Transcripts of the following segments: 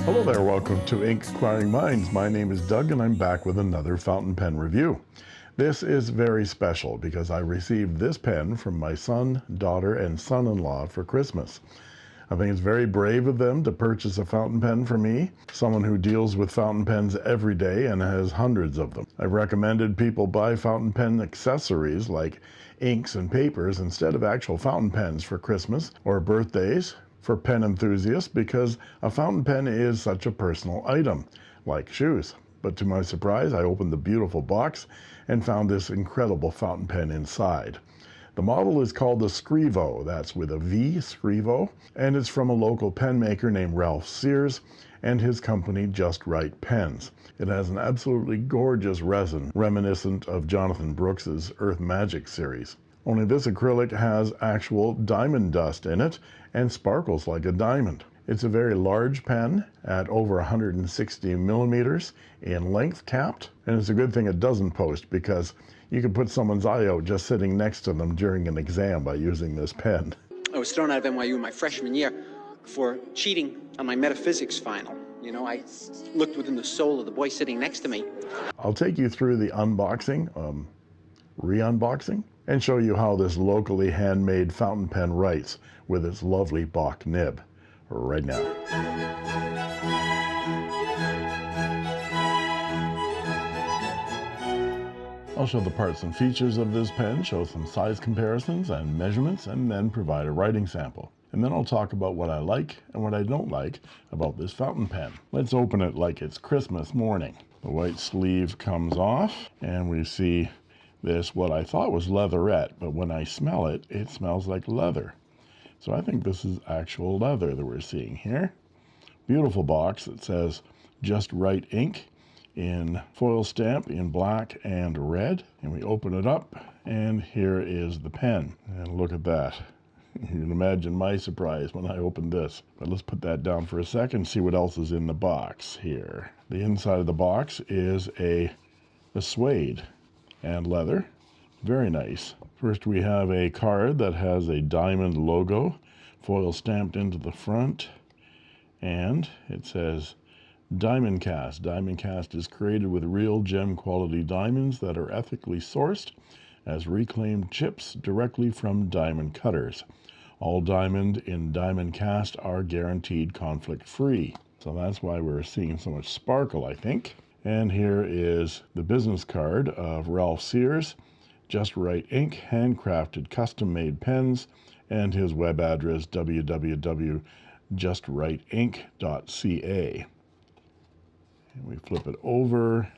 Hello there, welcome to Inkquiring Minds. My name is Doug and I'm back with another fountain pen review. This is very special because I received this pen from my son, daughter, and son-in-law for Christmas. I think it's very brave of them to purchase a fountain pen for me, someone who deals with fountain pens every day and has hundreds of them. I've recommended people buy fountain pen accessories like inks and papers instead of actual fountain pens for Christmas or birthdays for pen enthusiasts because a fountain pen is such a personal item, like shoes. But to my surprise, I opened the beautiful box and found this incredible fountain pen inside. The model is called the Scrivo, that's with a V, Scrivo, and it's from a local pen maker named Ralph Sears and his company Just Right Pens. It has an absolutely gorgeous resin reminiscent of Jonathan Brooks's Earth Magic series. Only this acrylic has actual diamond dust in it and sparkles like a diamond. It's a very large pen at over 160 millimeters in length capped, and it's a good thing it doesn't post because you could put someone's eye out just sitting next to them during an exam by using this pen. I was thrown out of NYU in my freshman year for cheating on my metaphysics final. You know, I looked within the soul of the boy sitting next to me. I'll take you through the unboxing, re-unboxing, and show you how this locally handmade fountain pen writes with its lovely Bach nib right now. I'll show the parts and features of this pen, show some size comparisons and measurements, and then provide a writing sample. And then I'll talk about what I like and what I don't like about this fountain pen. Let's open it like it's Christmas morning. The white sleeve comes off, and we see this, what I thought was leatherette, but when I smell it, it smells like leather. So I think this is actual leather that we're seeing here. Beautiful box that says Just Right Ink in foil stamp in black and red. And we open it up, and here is the pen. And look at that. You can imagine my surprise when I opened this. But let's put that down for a second, see what else is in the box here. The inside of the box is a suede and leather. Very nice. First we have a card that has a diamond logo, foil stamped into the front, and it says Diamond Cast. Diamond Cast is created with real gem quality diamonds that are ethically sourced as reclaimed chips directly from diamond cutters. All diamond in Diamond Cast are guaranteed conflict free. So that's why we're seeing so much sparkle, I think. And here is the business card of Ralph Sears, Just Right Ink, handcrafted custom-made pens, and his web address www.justrightinc.ca. And we flip it over,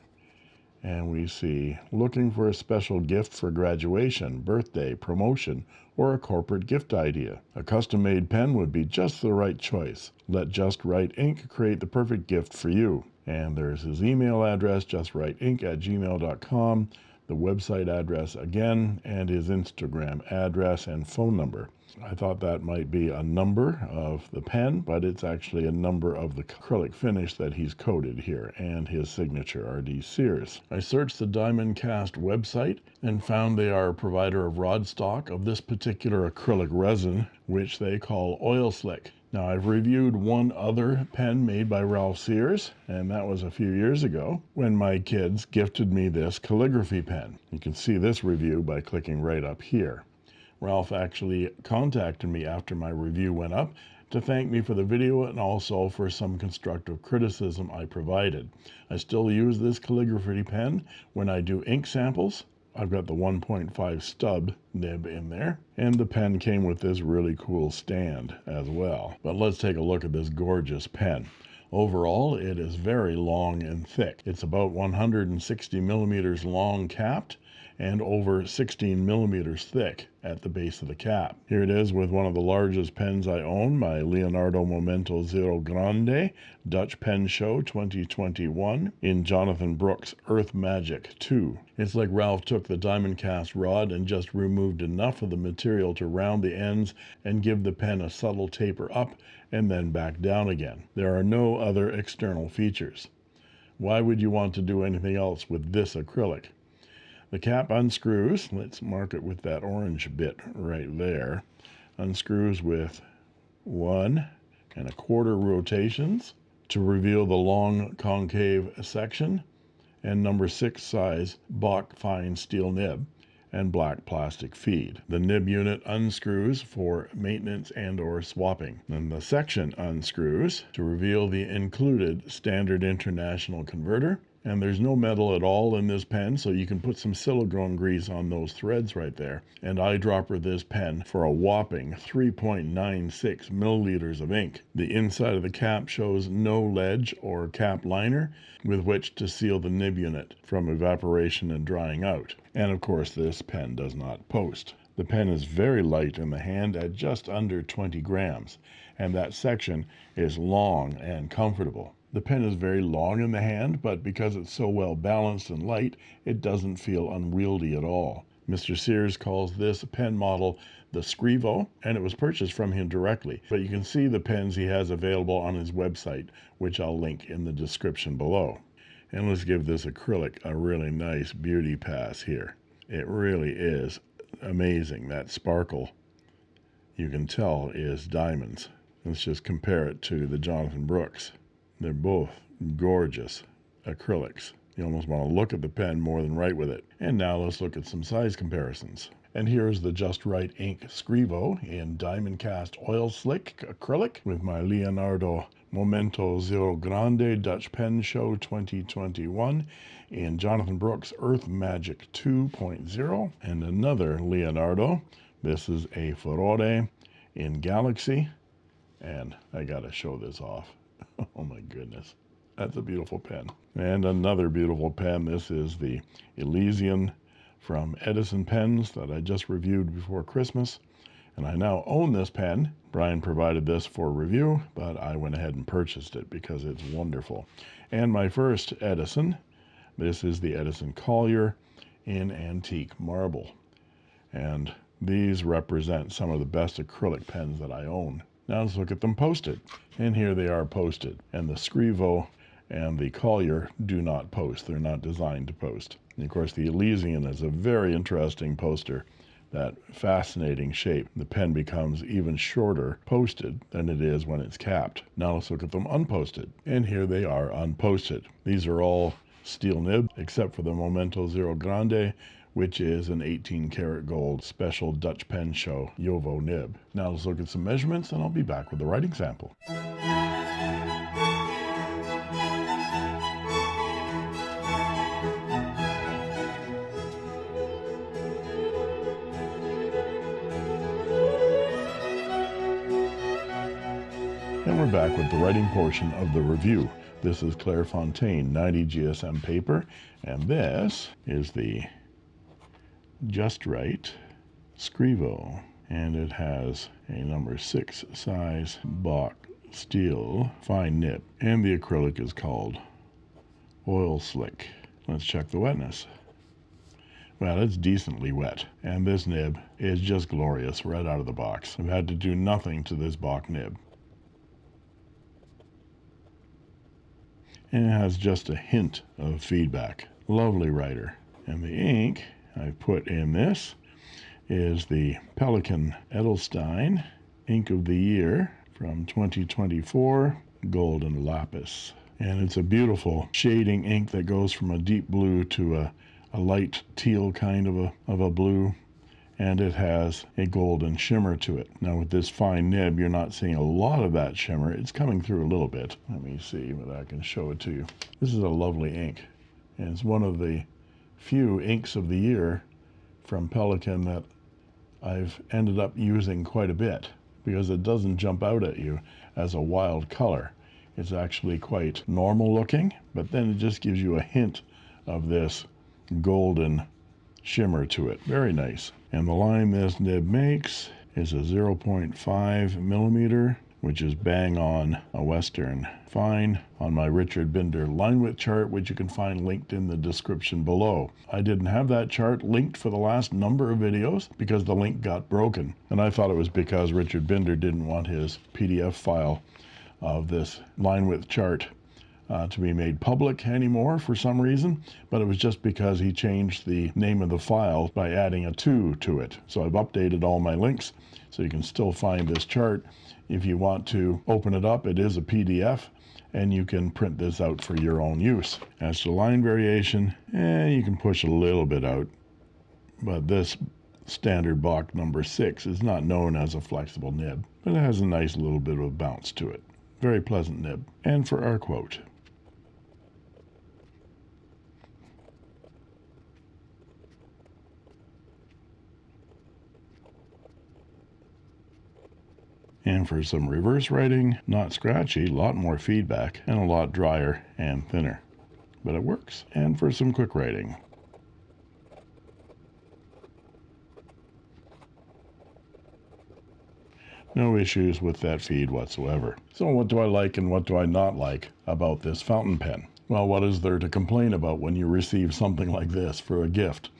and we see looking for a special gift for graduation, birthday, promotion, or a corporate gift idea. A custom-made pen would be just the right choice. Let Just Right Ink create the perfect gift for you. And there's his email address, justrightinc@gmail.com, the website address again, and his Instagram address and phone number. I thought that might be a number of the pen, but it's actually a number of the acrylic finish that he's coated here, and his signature, R.D. Sears. I searched the Diamond Cast website and found they are a provider of rod stock of this particular acrylic resin, which they call Oil Slick. Now, I've reviewed one other pen made by Ralph Sears, and that was a few years ago when my kids gifted me this calligraphy pen. You can see this review by clicking right up here. Ralph actually contacted me after my review went up to thank me for the video and also for some constructive criticism I provided. I still use this calligraphy pen when I do ink samples. I've got the 1.5 stub nib in there, and the pen came with this really cool stand as well. But let's take a look at this gorgeous pen. Overall, it is very long and thick. It's about 160 millimeters long capped and over 16 millimeters thick at the base of the cap. Here it is with one of the largest pens I own, my Leonardo Momento Zero Grande Dutch Pen Show 2021 in Jonathan Brooks Earth Magic 2. It's like Ralph took the diamond cast rod and just removed enough of the material to round the ends and give the pen a subtle taper up and then back down again. There are no other external features. Why would you want to do anything else with this acrylic? The cap unscrews, let's mark it with that orange bit right there, unscrews with 1 1/4 rotations, to reveal the long concave section, and number 6 size Bach fine steel nib and black plastic feed. The nib unit unscrews for maintenance and or swapping. Then the section unscrews to reveal the included standard international converter. And there's no metal at all in this pen, so you can put some silicone grease on those threads right there and eyedropper this pen for a whopping 3.96 milliliters of ink. The inside of the cap shows no ledge or cap liner with which to seal the nib unit from evaporation and drying out. And of course, this pen does not post. The pen is very light in the hand at just under 20 grams, and that section is long and comfortable. The pen is very long in the hand, but because it's so well balanced and light, it doesn't feel unwieldy at all. Mr. Sears calls this pen model the Scrivo, and it was purchased from him directly. But you can see the pens he has available on his website, which I'll link in the description below. And let's give this acrylic a really nice beauty pass here. It really is amazing. That sparkle, you can tell, is diamonds. Let's just compare it to the Jonathan Brooks. They're both gorgeous acrylics. You almost want to look at the pen more than write with it. And now let's look at some size comparisons. And here's the Just Right Ink Scrivo in diamond cast oil slick acrylic with my Leonardo Momento Zero Grande Dutch Pen Show 2021 in Jonathan Brooks Earth Magic 2.0, and another Leonardo. This is a Furore in Galaxy, and I gotta show this off. Oh my goodness, that's a beautiful pen. And another beautiful pen. This is the Elysian from Edison Pens that I just reviewed before Christmas, and I now own this pen. Brian provided this for review, but I went ahead and purchased it because it's wonderful. And my first Edison, this is the Edison Collier in antique marble, and these represent some of the best acrylic pens that I own. Now let's look at them posted. And here they are posted. And the Scrivo and the Collier do not post. They're not designed to post. And of course, the Elysian is a very interesting poster. That fascinating shape. The pen becomes even shorter posted than it is when it's capped. Now let's look at them unposted. And here they are unposted. These are all steel nib, except for the Momento Zero Grande, which is an 18 karat gold special Dutch Pen Show Jovo nib. Now let's look at some measurements, and I'll be back with the writing sample. And we're back with the writing portion of the review. This is Clairefontaine 90 GSM paper, and this is the Just Right Scrivo, and it has a number 6 size Bach steel fine nib, and the acrylic is called Oil Slick. Let's check the wetness. Well, it's decently wet, and this nib is just glorious right out of the box. I've had to do nothing to this Bach nib. And it has just a hint of feedback. Lovely writer. And the ink I've put in this is the Pelikan Edelstein Ink of the Year from 2024, Golden Lapis. And it's a beautiful shading ink that goes from a deep blue to a light teal kind of a blue, and it has a golden shimmer to it. Now with this fine nib, you're not seeing a lot of that shimmer. It's coming through a little bit. Let me see whether I can show it to you. This is a lovely ink, and it's one of the few inks of the year from Pelikan that I've ended up using quite a bit, because it doesn't jump out at you as a wild color. It's actually quite normal looking, but then it just gives you a hint of this golden shimmer to it. Very nice. And the line this nib makes is a 0.5 millimeter, which is bang on a Western fine on my Richard Binder line width chart, which you can find linked in the description below. I didn't have that chart linked for the last number of videos because the link got broken, and I thought it was because Richard Binder didn't want his PDF file of this line width chart to be made public anymore for some reason, but it was just because he changed the name of the file by adding a 2 to it. So I've updated all my links so you can still find this chart if you want to open it up. It is a PDF, and you can print this out for your own use. As to line variation, you can push a little bit out, but this standard Bach number 6 is not known as a flexible nib, but it has a nice little bit of bounce to it. Very pleasant nib. And for our quote. And for some reverse writing, not scratchy, a lot more feedback, and a lot drier and thinner. But it works. And for some quick writing. No issues with that feed whatsoever. So what do I like and what do I not like about this fountain pen? Well, what is there to complain about when you receive something like this for a gift?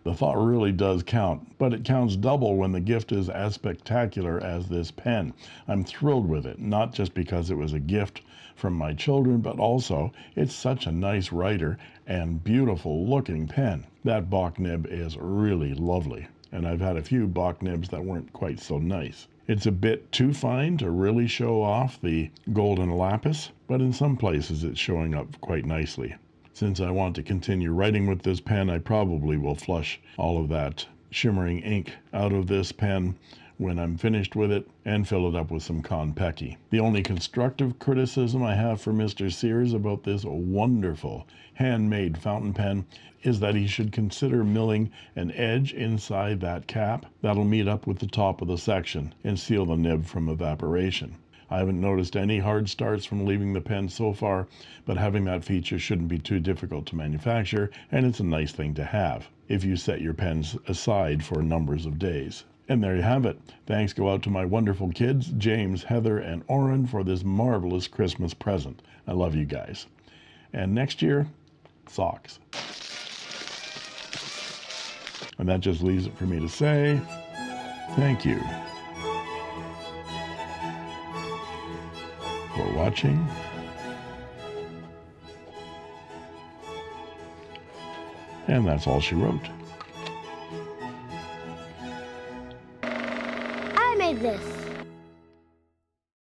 The thought really does count, but it counts double when the gift is as spectacular as this pen. I'm thrilled with it, not just because it was a gift from my children, but also it's such a nice writer and beautiful looking pen. That Bach nib is really lovely, and I've had a few Bach nibs that weren't quite so nice. It's a bit too fine to really show off the golden lapis, but in some places it's showing up quite nicely. Since I want to continue writing with this pen, I probably will flush all of that shimmering ink out of this pen when I'm finished with it and fill it up with some Konpeki. The only constructive criticism I have for Mr. Sears about this wonderful handmade fountain pen is that he should consider milling an edge inside that cap that'll meet up with the top of the section and seal the nib from evaporation. I haven't noticed any hard starts from leaving the pen so far, but having that feature shouldn't be too difficult to manufacture, and it's a nice thing to have if you set your pens aside for numbers of days. And there you have it. Thanks go out to my wonderful kids, James, Heather, and Oren, for this marvelous Christmas present. I love you guys. And next year, socks. And that just leaves it for me to say, thank you for watching. And that's all she wrote. I made this.